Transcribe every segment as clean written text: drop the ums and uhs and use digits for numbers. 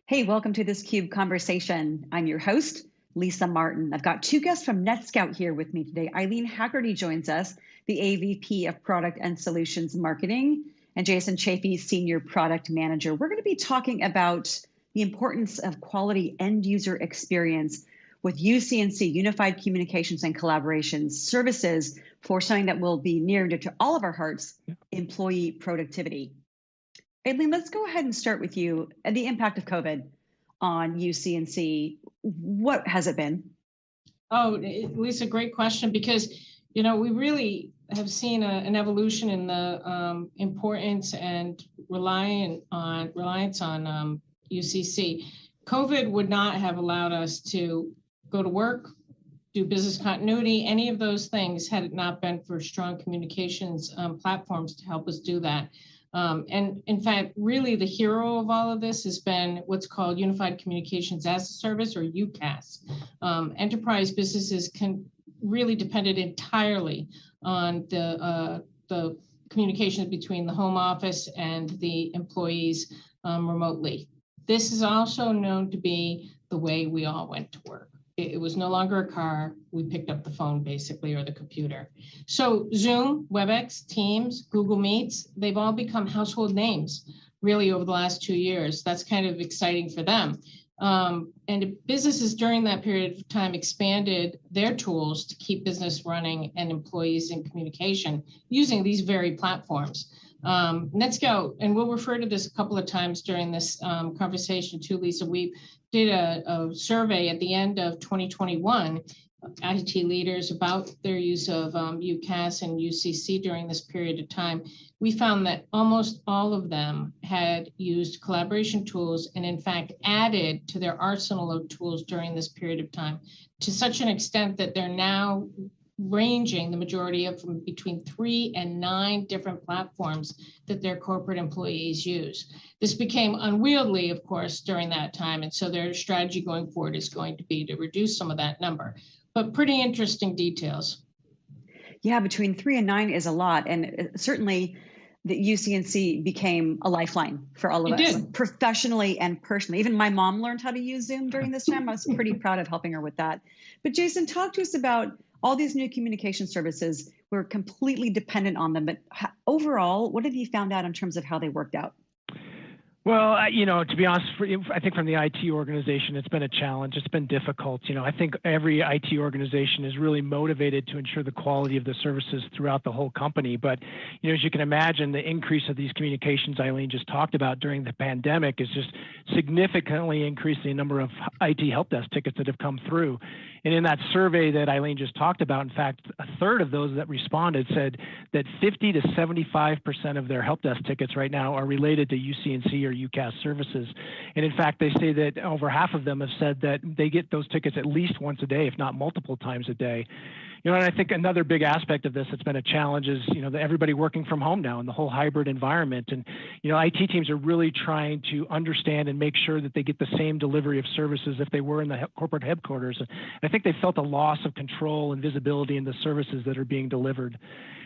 Hey, welcome to this CUBE conversation. I'm your host, Lisa Martin. I've got two guests from NETSCOUT here with me today. Eileen Haggerty joins us, the AVP of Product and Solutions Marketing, and Jason Chaffee, Senior Product Manager. We're going to be talking about the importance of quality end user experience with UC&C, Unified Communications and Collaboration Services, for something that will be near and dear to all of our hearts, employee productivity. Eileen, let's go ahead and start with you. The impact of COVID on UC&C, what has it been? Oh, Lisa, great question, because we really have seen an evolution in the importance and reliance on UCC. COVID would not have allowed us to go to work, do business continuity, any of those things, had it not been for strong communications platforms to help us do that. And in fact, really the hero of all of this has been what's called Unified Communications as a Service, or UCaaS. Enterprise businesses really depended entirely on the communications between the home office and the employees remotely. This is also known to be the way we all went to work. It was no longer a car. We picked up the phone, basically, or the computer. So Zoom, WebEx, Teams, Google Meets, they've all become household names, really, over the last 2 years. That's kind of exciting for them. And businesses during that period of time expanded their tools to keep business running and employees in communication using these very platforms. NETSCOUT, and we'll refer to this a couple of times during this conversation too, Lisa, we did a survey at the end of 2021, IT leaders, about their use of UCaaS and UCC during this period of time. We found that almost all of them had used collaboration tools and in fact added to their arsenal of tools during this period of time, to such an extent that they're now ranging the majority of from between 3 and 9 different platforms that their corporate employees use. This became unwieldy, of course, during that time. And so their strategy going forward is going to be to reduce some of that number, but pretty interesting details. Yeah, between 3 and 9 is a lot. And certainly the UC&C became a lifeline for all of us, professionally and personally. Even my mom learned how to use Zoom during this time. I was pretty proud of helping her with that. But Jason, talk to us about all these new communication services. We're completely dependent on them, but overall, what have you found out in terms of how they worked out? Well, to be honest, I think from the IT organization, it's been a challenge. It's been difficult. I think every IT organization is really motivated to ensure the quality of the services throughout the whole company. But, as you can imagine, the increase of these communications Eileen just talked about during the pandemic is just significantly increasing the number of IT help desk tickets that have come through. And in that survey that Eileen just talked about, in fact, a third of those that responded said that 50 to 75% of their help desk tickets right now are related to UC&C or UCaaS services. And in fact, they say that over half of them have said that they get those tickets at least once a day, if not multiple times a day. And I think another big aspect of this that's been a challenge is, everybody working from home now in the whole hybrid environment. And, IT teams are really trying to understand and make sure that they get the same delivery of services if they were in the corporate headquarters. And I think they felt a loss of control and visibility in the services that are being delivered.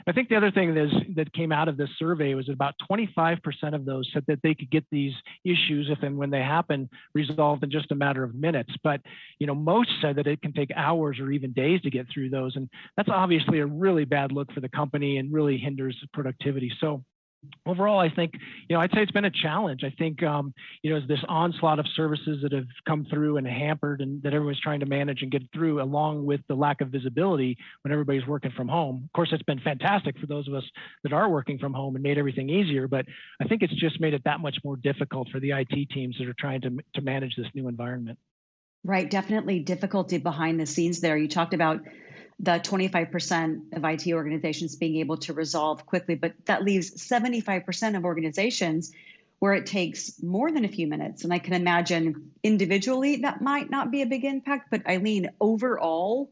I think the other thing that came out of this survey was about 25% of those said that they could get these issues, if and when they happen, resolved in just a matter of minutes. But, most said that it can take hours or even days to get through those. And that's obviously a really bad look for the company and really hinders productivity. So overall, I think, I'd say it's been a challenge. I think, this onslaught of services that have come through and hampered and that everyone's trying to manage and get through, along with the lack of visibility when everybody's working from home. Of course, it's been fantastic for those of us that are working from home and made everything easier, but I think it's just made it that much more difficult for the IT teams that are trying to manage this new environment. Right, definitely difficulty behind the scenes there. You talked about the 25% of IT organizations being able to resolve quickly, but that leaves 75% of organizations where it takes more than a few minutes. And I can imagine individually that might not be a big impact, but Eileen, overall,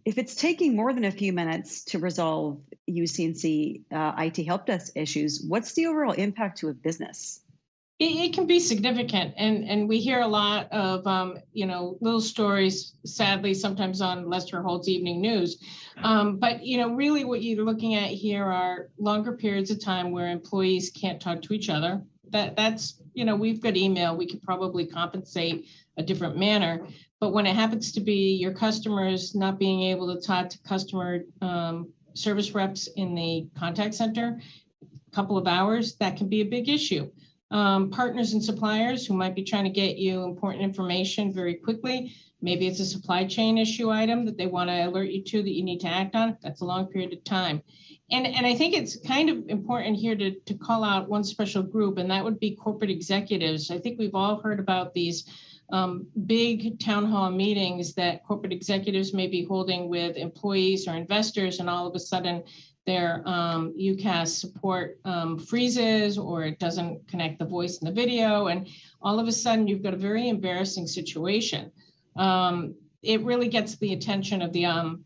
if it's taking more than a few minutes to resolve UC&C IT help desk issues, what's the overall impact to a business? It can be significant, and we hear a lot of little stories, sadly, sometimes on Lester Holt's evening news. But really what you're looking at here are longer periods of time where employees can't talk to each other. that's, we've got email, we could probably compensate a different manner. But when it happens to be your customers not being able to talk to customer service reps in the contact center, a couple of hours, that can be a big issue. Partners and suppliers who might be trying to get you important information very quickly. Maybe it's a supply chain issue item that they want to alert you to that you need to act on. That's a long period of time. And I think it's kind of important here to call out one special group, and that would be corporate executives. I think we've all heard about these big town hall meetings that corporate executives may be holding with employees or investors, and all of a sudden their UCaaS support freezes, or it doesn't connect the voice and the video, and all of a sudden you've got a very embarrassing situation. It really gets the attention of the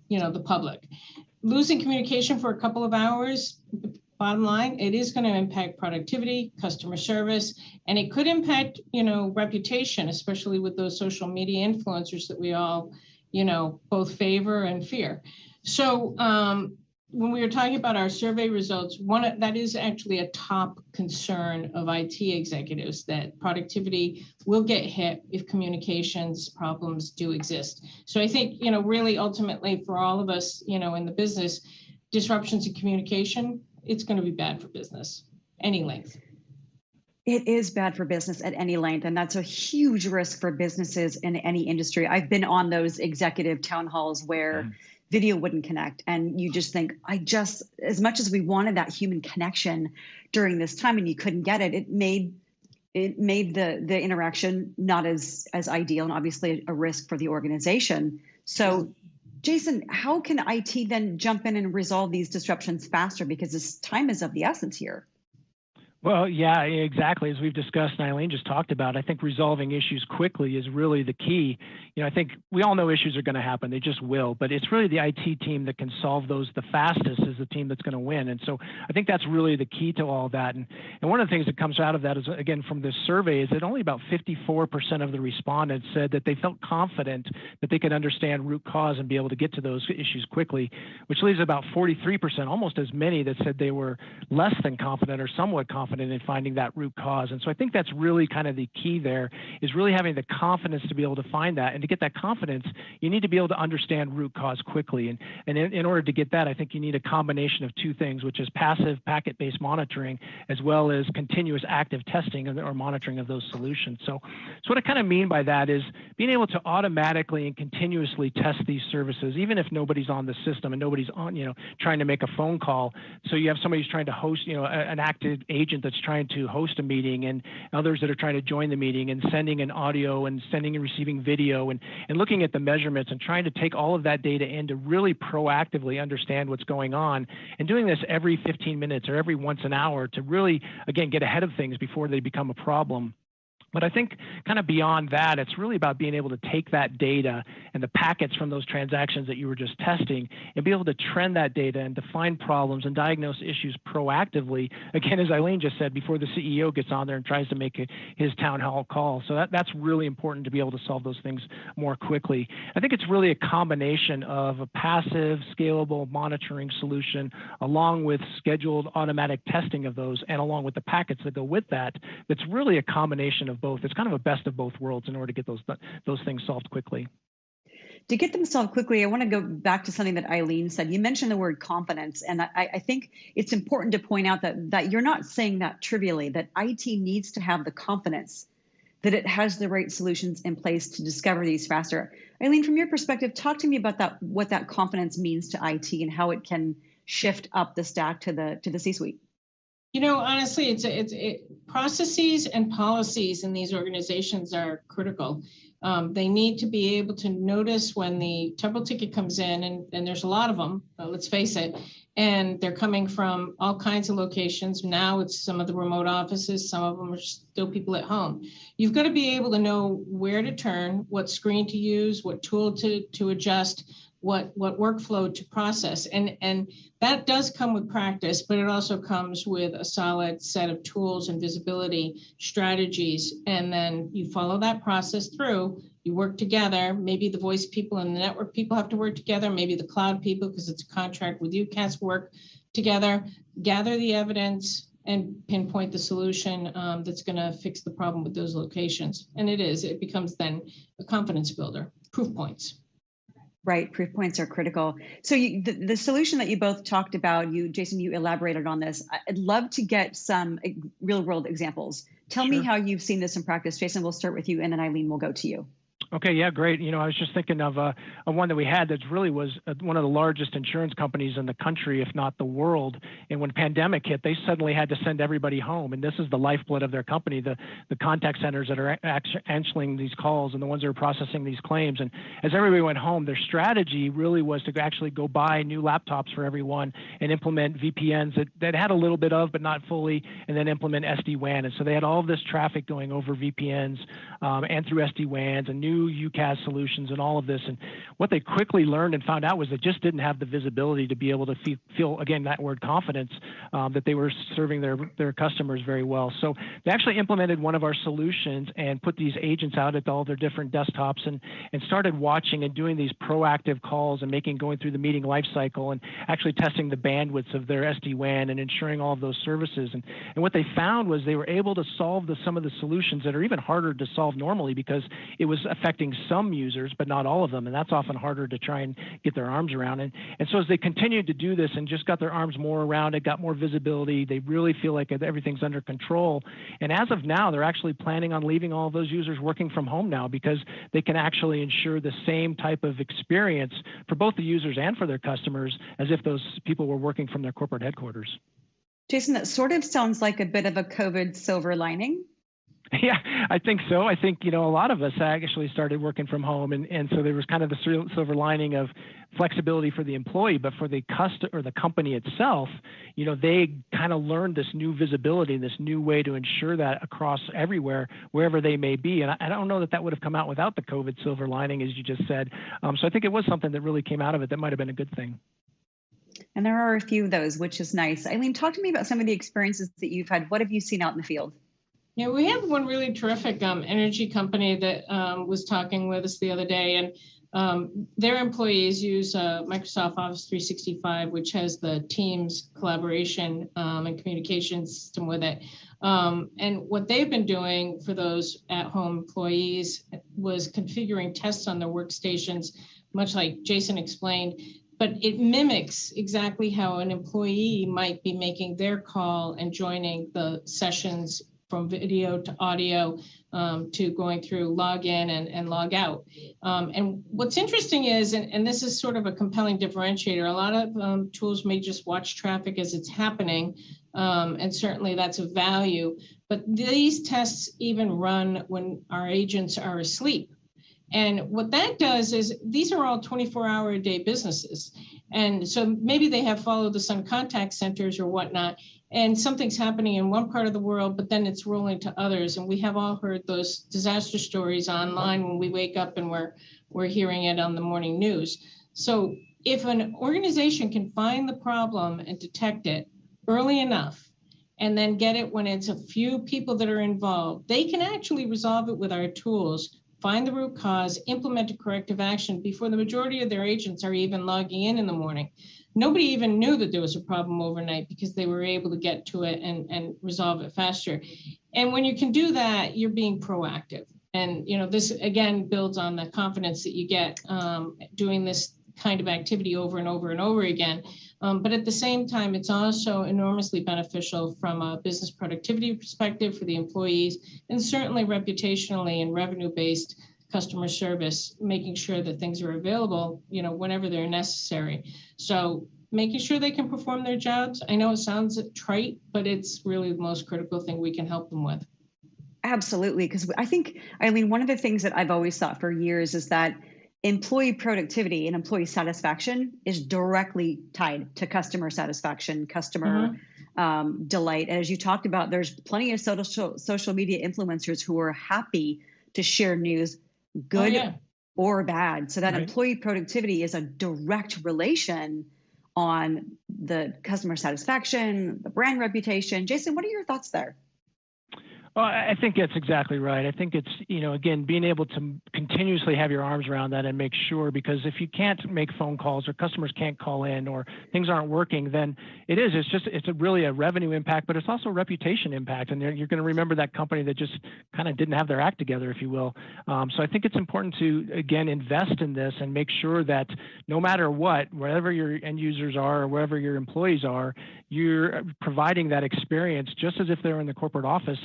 the public. Losing communication for a couple of hours, bottom line, it is going to impact productivity, customer service, and it could impact reputation, especially with those social media influencers that we all both favor and fear. So when we were talking about our survey results, that is actually a top concern of IT executives, that productivity will get hit if communications problems do exist. So I think, really ultimately for all of us, in the business, disruptions in communication, it's going to be bad for business, any length. It is bad for business at any length, and that's a huge risk for businesses in any industry. I've been on those executive town halls where video wouldn't connect, and you just think, as much as we wanted that human connection during this time and you couldn't get it, it made the interaction not as ideal, and obviously a risk for the organization. So Jason, how can IT then jump in and resolve these disruptions faster, because this time is of the essence here? Well, yeah, exactly. As we've discussed and Eileen just talked about, I think resolving issues quickly is really the key. I think we all know issues are going to happen. They just will. But it's really the IT team that can solve those the fastest is the team that's going to win. And so I think that's really the key to all that. And one of the things that comes out of that is, again, from this survey, is that only about 54% of the respondents said that they felt confident that they could understand root cause and be able to get to those issues quickly, which leaves about 43%, almost as many, that said they were less than confident or somewhat confident in finding that root cause. And so I think that's really kind of the key there, is really having the confidence to be able to find that. And to get that confidence, you need to be able to understand root cause quickly. And in order to get that, I think you need a combination of two things, which is passive packet-based monitoring, as well as continuous active testing or monitoring of those solutions. So what I kind of mean by that is being able to automatically and continuously test these services, even if nobody's on the system and nobody's on, trying to make a phone call. So you have somebody who's trying to host, an active agent that's trying to host a meeting, and others that are trying to join the meeting, and sending an audio and sending and receiving video, and looking at the measurements and trying to take all of that data in to really proactively understand what's going on, and doing this every 15 minutes or every once an hour to really, again, get ahead of things before they become a problem. But I think kind of beyond that, it's really about being able to take that data and the packets from those transactions that you were just testing and be able to trend that data and define problems and diagnose issues proactively, again, as Eileen just said, before the CEO gets on there and tries to make his town hall call. So that's really important to be able to solve those things more quickly. I think it's really a combination of a passive, scalable monitoring solution along with scheduled automatic testing of those, and along with the packets that go with that. That's really a combination of both. It's kind of a best of both worlds in order to get those things solved quickly. To get them solved quickly, I want to go back to something that Eileen said. You mentioned the word confidence, and I think it's important to point out that you're not saying that trivially, that IT needs to have the confidence that it has the right solutions in place to discover these faster. Eileen, from your perspective, talk to me about what that confidence means to IT and how it can shift up the stack to the C-suite. Honestly, it's processes and policies in these organizations are critical. They need to be able to notice when the temporal ticket comes in, and there's a lot of them, let's face it, and they're coming from all kinds of locations. Now it's some of the remote offices, some of them are still people at home. You've got to be able to know where to turn, what screen to use, what tool to adjust, what workflow to process. And that does come with practice, but it also comes with a solid set of tools and visibility strategies. And then you follow that process through, you work together. Maybe the voice people and the network people have to work together. Maybe the cloud people, because it's a contract with UCaaS, work together, gather the evidence, and pinpoint the solution that's going to fix the problem with those locations. And it becomes then a confidence builder, proof points. Right, proof points are critical. So the solution that you both talked about, Jason, you elaborated on this. I'd love to get some real world examples. Tell me how you've seen this in practice. Jason, we'll start with you, and then Eileen, we'll go to you. Okay, yeah, great. I was just thinking of one that we had that really was one of the largest insurance companies in the country, if not the world. And when pandemic hit, they suddenly had to send everybody home. And this is the lifeblood of their company, the contact centers that are answering these calls and the ones that are processing these claims. And as everybody went home, their strategy really was to actually go buy new laptops for everyone and implement VPNs that had a little bit of, but not fully, and then implement SD-WAN. And so they had all of this traffic going over VPNs and through SD-WANs and new UCaaS solutions and all of this. And what they quickly learned and found out was they just didn't have the visibility to be able to feel, again, that word confidence, that they were serving their customers very well. So they actually implemented one of our solutions and put these agents out at all their different desktops and started watching and doing these proactive calls and going through the meeting lifecycle and actually testing the bandwidths of their SD-WAN and ensuring all of those services. And what they found was they were able to solve some of the solutions that are even harder to solve normally because it was affecting some users, but not all of them. And that's often harder to try and get their arms around. And so as they continued to do this and just got their arms more around it, got more visibility, they really feel like everything's under control. And as of now, they're actually planning on leaving all of those users working from home now because they can actually ensure the same type of experience for both the users and for their customers as if those people were working from their corporate headquarters. Jason, that sort of sounds like a bit of a COVID silver lining. Yeah, I think so. I think, a lot of us actually started working from home. And so there was kind of the silver lining of flexibility for the employee, but for the customer or the company itself, they kind of learned this new visibility, this new way to ensure that across everywhere, wherever they may be. And I don't know that would have come out without the COVID silver lining, as you just said. So I think it was something that really came out of it that might have been a good thing. And there are a few of those, which is nice. Eileen, talk to me about some of the experiences that you've had. What have you seen out in the field? Yeah, we have one really terrific energy company that was talking with us the other day, and their employees use Microsoft Office 365, which has the Teams collaboration and communication system with it. And what they've been doing for those at-home employees was configuring tests on their workstations, much like Jason explained. But it mimics exactly how an employee might be making their call and joining the sessions from video to audio to going through log in and log out. And what's interesting is, and this is sort of a compelling differentiator, a lot of tools may just watch traffic as it's happening, and certainly that's of value, but these tests even run when our agents are asleep. And what that does is these are all 24-hour-a-day businesses. And so maybe they have follow the sun contact centers or whatnot, and something's happening in one part of the world, but then it's rolling to others. And we have all heard those disaster stories online when we wake up and we're hearing it on the morning news. So if an organization can find the problem and detect it early enough, and then get it when it's a few people that are involved, they can actually resolve it with our tools, find the root cause, implement a corrective action before the majority of their agents are even logging in the morning. Nobody even knew that there was a problem overnight because they were able to get to it and resolve it faster. And when you can do that, you're being proactive. And this again builds on the confidence that you get doing this kind of activity over and over and over again. But at the same time, it's also enormously beneficial from a business productivity perspective for the employees, and certainly reputationally and revenue-based customer service, making sure that things are available, whenever they're necessary. So making sure they can perform their jobs. I know it sounds trite, but it's really the most critical thing we can help them with. Absolutely, because I think, Eileen, one of the things that I've always thought for years is that employee productivity and employee satisfaction is directly tied to customer satisfaction, customer delight. And as you talked about, there's plenty of social media influencers who are happy to share news, good or bad. So that employee productivity is a direct relation on the customer satisfaction, the brand reputation. Jason, what are your thoughts there? Well, I think that's exactly right. I think it's, again, being able to continuously have your arms around that and make sure, because if you can't make phone calls or customers can't call in or things aren't working, then it's really a revenue impact, but it's also a reputation impact. And you're going to remember that company that just kind of didn't have their act together, if you will. So I think it's important to, again, invest in this and make sure that no matter what, wherever your end users are or wherever your employees are, you're providing that experience just as if they're in the corporate office.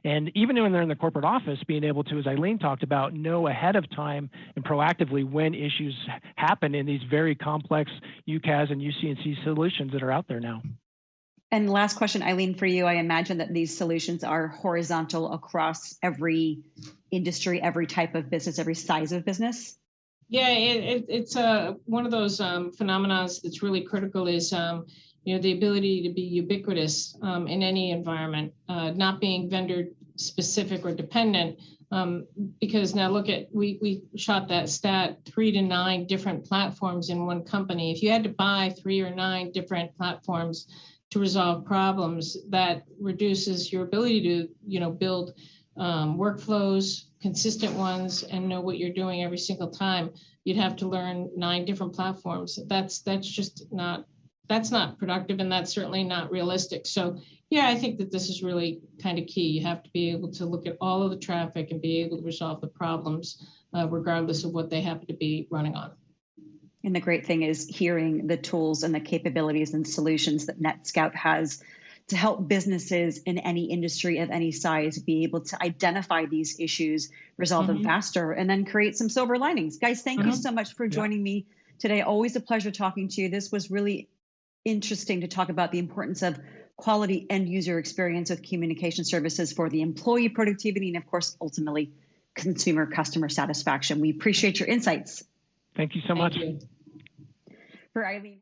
And even when they're in the corporate office, being able to, as Eileen talked about, know ahead of time and proactively when issues happen in these very complex UCaaS and UC&C solutions that are out there now. And last question, Eileen, for you. I imagine that these solutions are horizontal across every industry, every type of business, every size of business. Yeah, it's one of those phenomena that's really critical is the ability to be ubiquitous in any environment, not being vendor specific or dependent. Because now look at, we shot that stat, 3 to 9 different platforms in one company. If you had to buy 3 or 9 different platforms to resolve problems, that reduces your ability to, build workflows, consistent ones, and know what you're doing every single time. You'd have to learn 9 different platforms. That's not productive, and that's certainly not realistic. So yeah, I think that this is really kind of key. You have to be able to look at all of the traffic and be able to resolve the problems, regardless of what they happen to be running on. And the great thing is hearing the tools and the capabilities and solutions that NETSCOUT has to help businesses in any industry of any size be able to identify these issues, resolve them faster, and then create some silver linings. Guys, thank you so much for joining me today. Always a pleasure talking to you. This was really interesting to talk about the importance of quality end user experience with communication services for the employee productivity and, of course, ultimately consumer customer satisfaction. We appreciate your insights. Thank you so much. Thank you. For Eileen.